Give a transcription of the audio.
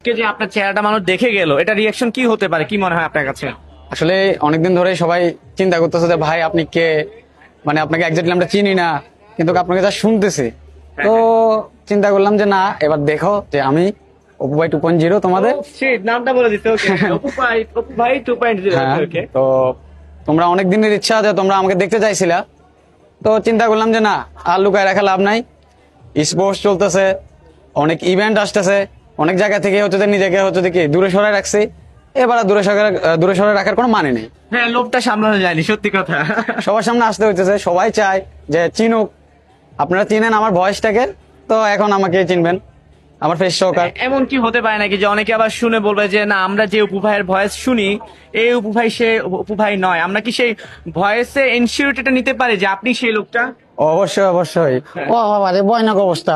আজকে যে আপনার চেহারাটা মানুষ দেখে গেল, এটা রিয়াকশন কি হতে পারে, কি মনে হয় আপনার কাছে? আসলে অনেকদিন ধরে সবাই চিন্তা করতেছে যে ভাই আপনি কে, মানে আপনাকে একজাক্টলি আমরা চিনি না, কিন্তু আপনাকে যা শুনতেছি। তো চিন্তা করলাম যে না, এবার দেখো যে আমি অপু ভাই 2.0 তোমাদের। Shit, নামটা বলে দিতে ওকে। অপু ভাই 2.0। হ্যাঁ, ওকে। তো তোমরা অনেক দিনের ইচ্ছা যে তোমরা আমাকে দেখতে চাইছিলা, তো চিন্তা করলাম যে না, আর লুকায় রাখা লাভ নাই। স্পোর্টস চলতেছে, অনেক ইভেন্ট আসতেছে, অনেক জায়গা থেকে হচ্ছে যে নিজেকে হচ্ছে যে কি দূরে সরাই রাখছি। এবার আর দূরে সরাই রাখার কোনো মানে নেই। হ্যাঁ, লোভটা সামলানো যায়নি, সত্যি কথা। সবার সামনে আসতে হইতেছে, সবাই চায় যে চিনুক। আপনারা চিনেন আমার ভয়েসটাকে, তো এখন আমাকে চিনবেন, আমার ফেস সহকার। এমন কি হতে পারে নাকি যে অনেকে আবার শুনে বলবে যে না, আমরা যে অপু ভাইয়ের ভয়েস শুনি, এই অপু ভাই সে অপু ভাই নয়, আমরা কি সেই ভয়েসে ইনসিউরিটিটা নিতে পারি যে আপনি সেই লোকটা? অবশ্যই অবশ্যই। ও বাবা রে, ভয়ানক অবস্থা।